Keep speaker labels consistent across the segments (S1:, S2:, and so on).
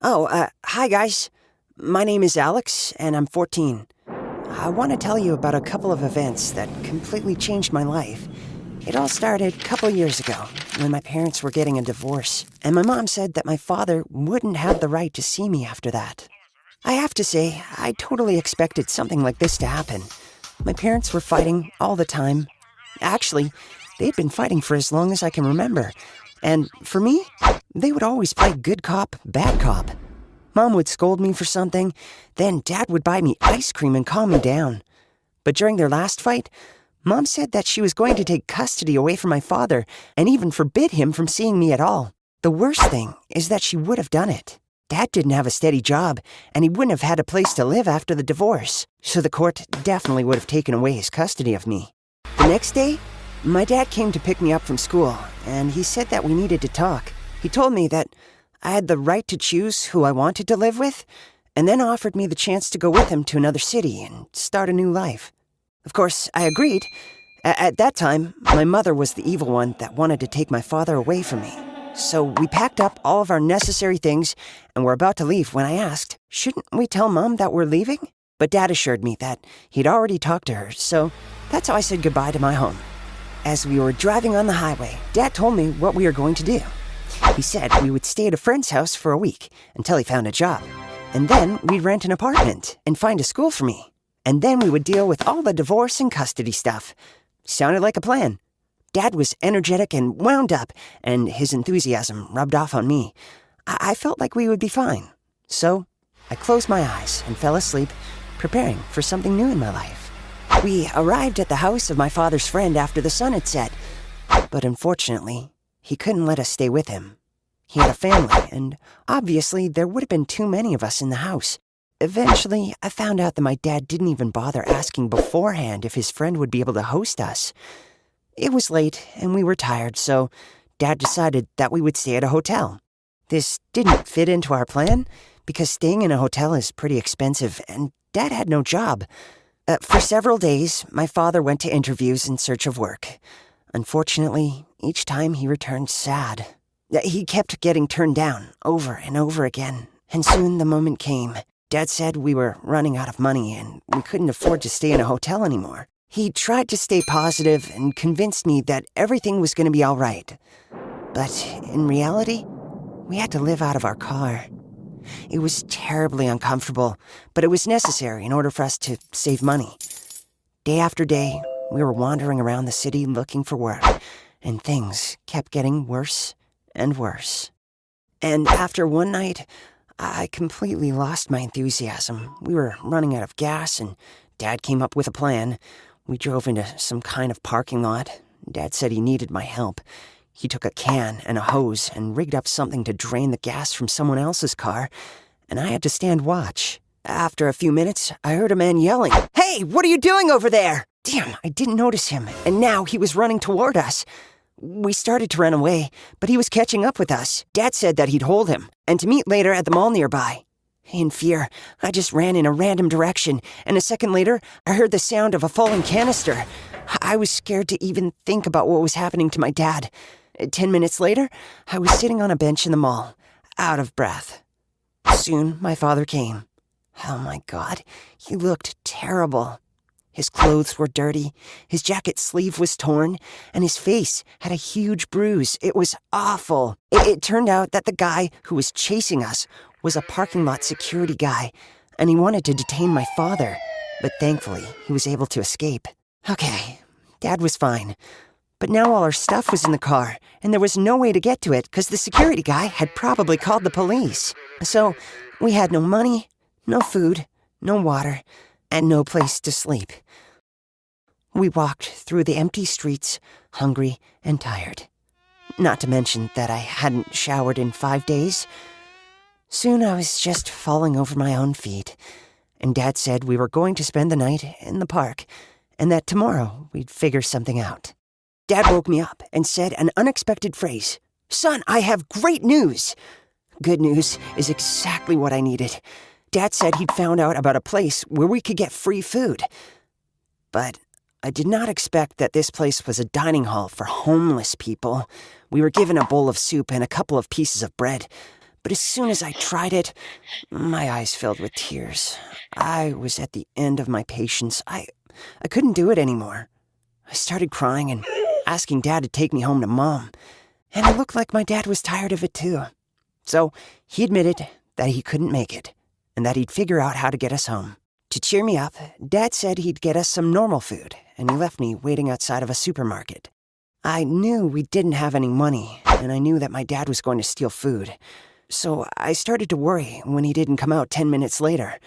S1: Hi guys. My name is Alex, and I'm 14. I want to tell you about a couple of events that completely changed my life. It all started a couple years ago, when my parents were getting a divorce, and my mom said that my father wouldn't have the right to see me after that. I have to say, I totally expected something like this to happen. My parents were fighting all the time. Actually, they'd been fighting for as long as I can remember. And for me, they would always play good cop, bad cop. Mom would scold me for something, then Dad would buy me ice cream and calm me down. But during their last fight, Mom said that she was going to take custody away from my father and even forbid him from seeing me at all. The worst thing is that she would have done it. Dad didn't have a steady job, and he wouldn't have had a place to live after the divorce, so the court definitely would have taken away his custody of me. The next day, my dad came to pick me up from school, and he said that we needed to talk. He told me that I had the right to choose who I wanted to live with, and then offered me the chance to go with him to another city and start a new life. Of course, I agreed. At that time, my mother was the evil one that wanted to take my father away from me. So we packed up all of our necessary things and were about to leave when I asked, shouldn't we tell Mom that we're leaving? But Dad assured me that he'd already talked to her, so that's how I said goodbye to my home. As we were driving on the highway, Dad told me what we were going to do. He said we would stay at a friend's house for a week until he found a job. And then we'd rent an apartment and find a school for me. And then we would deal with all the divorce and custody stuff. Sounded like a plan. Dad was energetic and wound up, and his enthusiasm rubbed off on me. I felt like we would be fine. So I closed my eyes and fell asleep, preparing for something new in my life. We arrived at the house of my father's friend after the sun had set, but unfortunately, he couldn't let us stay with him. He had a family, and obviously there would have been too many of us in the house. Eventually, I found out that my dad didn't even bother asking beforehand if his friend would be able to host us. It was late, and we were tired, so Dad decided that we would stay at a hotel. This didn't fit into our plan, because staying in a hotel is pretty expensive, and Dad had no job. For several days, my father went to interviews in search of work. Unfortunately, each time he returned sad. He kept getting turned down over and over again, and soon the moment came. Dad said we were running out of money and we couldn't afford to stay in a hotel anymore. He tried to stay positive and convinced me that everything was going to be all right. But in reality, we had to live out of our car. It was terribly uncomfortable, but it was necessary in order for us to save money. Day after day, we were wandering around the city looking for work, and things kept getting worse and worse. And after one night, I completely lost my enthusiasm. We were running out of gas, and Dad came up with a plan. We drove into some kind of parking lot. Dad said he needed my help. He took a can and a hose and rigged up something to drain the gas from someone else's car, and I had to stand watch. After a few minutes, I heard a man yelling, "Hey, what are you doing over there?" Damn, I didn't notice him, and now he was running toward us. We started to run away, but he was catching up with us. Dad said that he'd hold him, and to meet later at the mall nearby. In fear, I just ran in a random direction, and a second later, I heard the sound of a falling canister. I was scared to even think about what was happening to my dad. 10 minutes later, I was sitting on a bench in the mall, out of breath. Soon, my father came. Oh my God, he looked terrible. His clothes were dirty, his jacket sleeve was torn, and his face had a huge bruise. It was awful. It turned out that the guy who was chasing us was a parking lot security guy, and he wanted to detain my father, but thankfully, he was able to escape. Okay, Dad was fine, but now all our stuff was in the car, and there was no way to get to it because the security guy had probably called the police. So, we had no money, no food, no water, and no place to sleep. We walked through the empty streets, hungry and tired. Not to mention that I hadn't showered in 5 days. Soon I was just falling over my own feet, and Dad said we were going to spend the night in the park, and that tomorrow we'd figure something out. Dad woke me up and said an unexpected phrase. "Son, I have great news!" Good news is exactly what I needed. Dad said he'd found out about a place where we could get free food. But I did not expect that this place was a dining hall for homeless people. We were given a bowl of soup and a couple of pieces of bread, but as soon as I tried it, my eyes filled with tears. I was at the end of my patience. I couldn't do it anymore. I started crying and asking Dad to take me home to Mom, and it looked like my dad was tired of it too. So he admitted that he couldn't make it, and that he'd figure out how to get us home. To cheer me up, Dad said he'd get us some normal food, and he left me waiting outside of a supermarket. I knew we didn't have any money, and I knew that my dad was going to steal food. So I started to worry when he didn't come out 10 minutes later.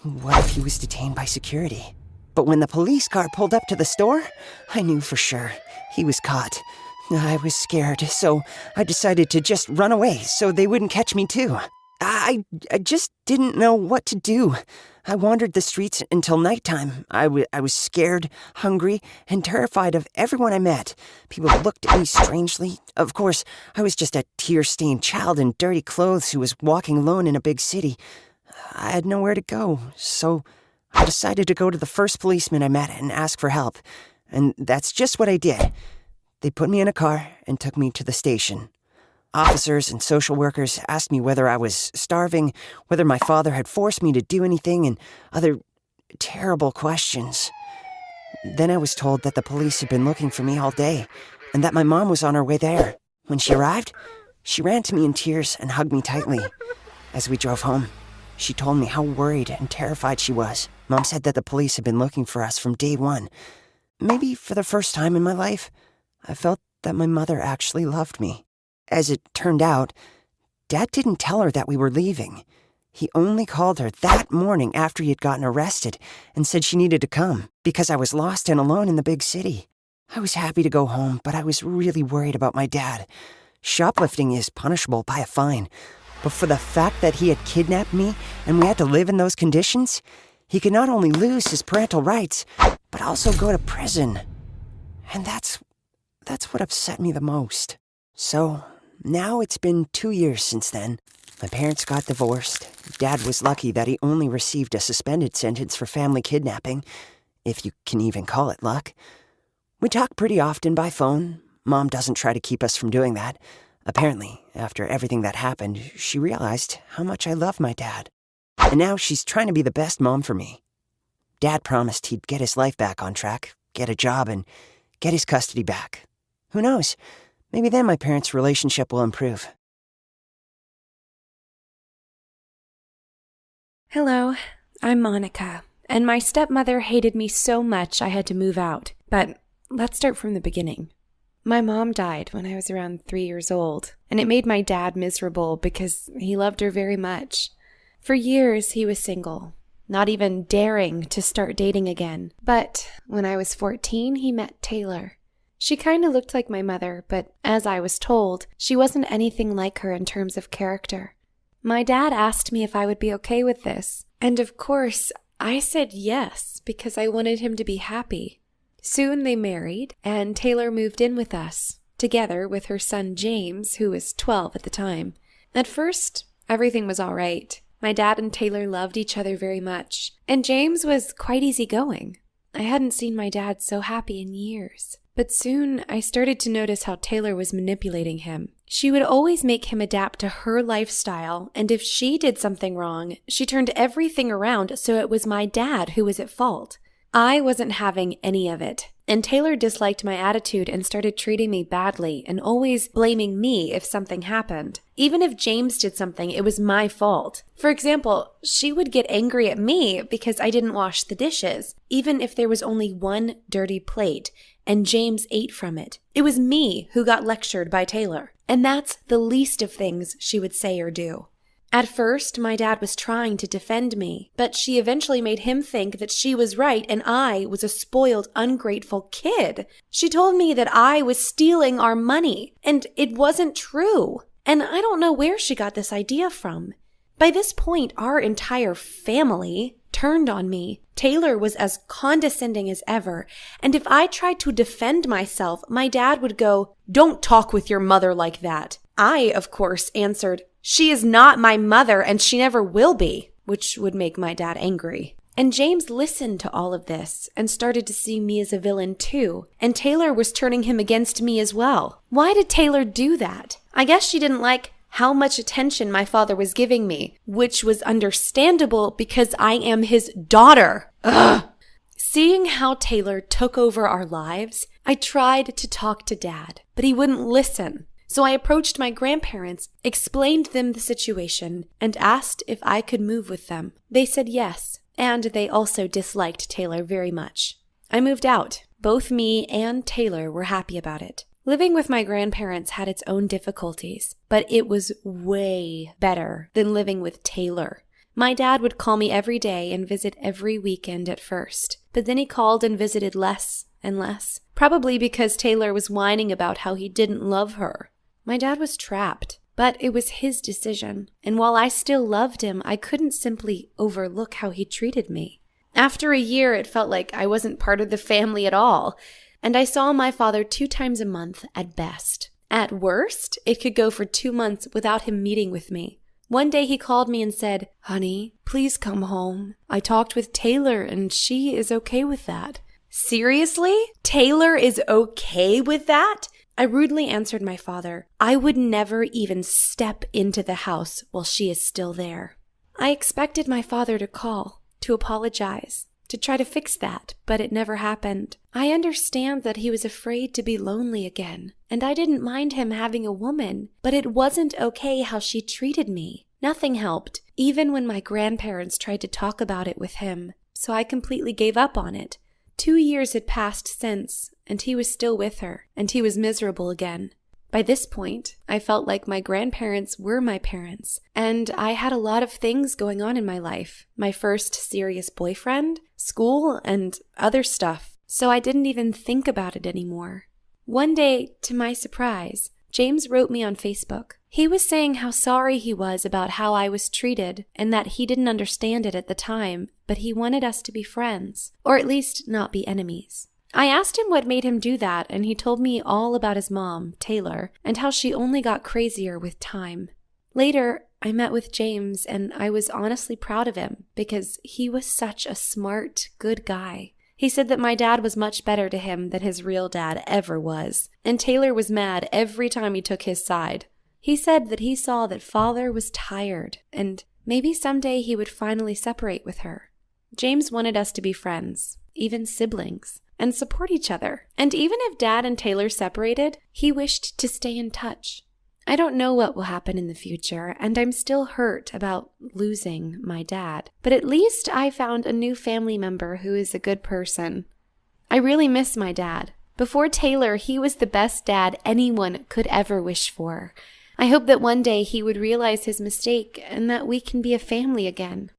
S1: What if he was detained by security? But when the police car pulled up to the store, I knew for sure he was caught. I was scared, so I decided to just run away so they wouldn't catch me too. I just didn't know what to do. I wandered the streets until nighttime. I was scared, hungry, and terrified of everyone I met. People looked at me strangely. Of course, I was just a tear-stained child in dirty clothes who was walking alone in a big city. I had nowhere to go, so I decided to go to the first policeman I met and ask for help. And that's just what I did. They put me in a car and took me to the station. Officers and social workers asked me whether I was starving, whether my father had forced me to do anything, and other terrible questions. Then I was told that the police had been looking for me all day, and that my mom was on her way there. When she arrived, she ran to me in tears and hugged me tightly. As we drove home, she told me how worried and terrified she was. Mom said that the police had been looking for us from day one. Maybe for the first time in my life, I felt that my mother actually loved me. As it turned out, Dad didn't tell her that we were leaving. He only called her that morning after he had gotten arrested and said she needed to come because I was lost and alone in the big city. I was happy to go home, but I was really worried about my dad. Shoplifting is punishable by a fine, but for the fact that he had kidnapped me and we had to live in those conditions, he could not only lose his parental rights, but also go to prison. And that's what upset me the most. So, now it's been 2 years since then. My parents got divorced. Dad was lucky that he only received a suspended sentence for family kidnapping, if you can even call it luck. We talk pretty often by phone. Mom doesn't try to keep us from doing that. Apparently, after everything that happened, she realized how much I love my dad. And now she's trying to be the best mom for me. Dad promised he'd get his life back on track, get a job, and get his custody back. Who knows? Maybe then my parents' relationship will improve.
S2: Hello, I'm Monica, and my stepmother hated me so much I had to move out. But let's start from the beginning. My mom died when I was around 3 years old, and it made my dad miserable because he loved her very much. For years, he was single, not even daring to start dating again. But when I was 14, he met Taylor. She kind of looked like my mother, but as I was told, she wasn't anything like her in terms of character. My dad asked me if I would be okay with this, and of course, I said yes because I wanted him to be happy. Soon they married, and Taylor moved in with us, together with her son James, who was 12 at the time. At first, everything was all right. My dad and Taylor loved each other very much, and James was quite easygoing. I hadn't seen my dad so happy in years. But soon, I started to notice how Taylor was manipulating him. She would always make him adapt to her lifestyle, and if she did something wrong, she turned everything around so it was my dad who was at fault. I wasn't having any of it, and Taylor disliked my attitude and started treating me badly and always blaming me if something happened. Even if James did something, it was my fault. For example, she would get angry at me because I didn't wash the dishes, even if there was only one dirty plate, and James ate from it. It was me who got lectured by Taylor, and that's the least of things she would say or do. At first, my dad was trying to defend me, but she eventually made him think that she was right and I was a spoiled, ungrateful kid. She told me that I was stealing our money, and it wasn't true. And I don't know where she got this idea from. By this point, our entire family turned on me. Taylor was as condescending as ever, and if I tried to defend myself, my dad would go, "Don't talk with your mother like that." I, of course, answered, "She is not my mother and she never will be," which would make my dad angry. And James listened to all of this and started to see me as a villain too, and Taylor was turning him against me as well. Why did Taylor do that? I guess she didn't like how much attention my father was giving me, which was understandable because I am his daughter. Ugh. Seeing how Taylor took over our lives, I tried to talk to Dad, but he wouldn't listen. So I approached my grandparents, explained them the situation, and asked if I could move with them. They said yes, and they also disliked Taylor very much. I moved out. Both me and Taylor were happy about it. Living with my grandparents had its own difficulties, but it was way better than living with Taylor. My dad would call me every day and visit every weekend at first, but then he called and visited less and less, probably because Taylor was whining about how he didn't love her. My dad was trapped, but it was his decision, and while I still loved him, I couldn't simply overlook how he treated me. After a year, it felt like I wasn't part of the family at all, and I saw my father 2 times a month at best. At worst, it could go for 2 months without him meeting with me. One day he called me and said, "Honey, please come home. I talked with Taylor and she is okay with that." Seriously? Taylor is okay with that? I rudely answered my father, I would never even step into the house while she is still there. I expected my father to call, to apologize, to try to fix that, but it never happened. I understand that he was afraid to be lonely again, and I didn't mind him having a woman, but it wasn't okay how she treated me. Nothing helped, even when my grandparents tried to talk about it with him, so I completely gave up on it. 2 years had passed since, and he was still with her, and he was miserable again. By this point, I felt like my grandparents were my parents, and I had a lot of things going on in my life. My first serious boyfriend, school, and other stuff, so I didn't even think about it anymore. One day, to my surprise, James wrote me on Facebook. He was saying how sorry he was about how I was treated and that he didn't understand it at the time, but he wanted us to be friends, or at least not be enemies. I asked him what made him do that, and he told me all about his mom, Taylor, and how she only got crazier with time. Later, I met with James, and I was honestly proud of him because he was such a smart, good guy. He said that my dad was much better to him than his real dad ever was, and Taylor was mad every time he took his side. He said that he saw that father was tired, and maybe someday he would finally separate with her. James wanted us to be friends, even siblings, and support each other. And even if Dad and Taylor separated, he wished to stay in touch. I don't know what will happen in the future, and I'm still hurt about losing my dad. But at least I found a new family member who is a good person. I really miss my dad. Before Taylor, he was the best dad anyone could ever wish for. I hope that one day he would realize his mistake and that we can be a family again.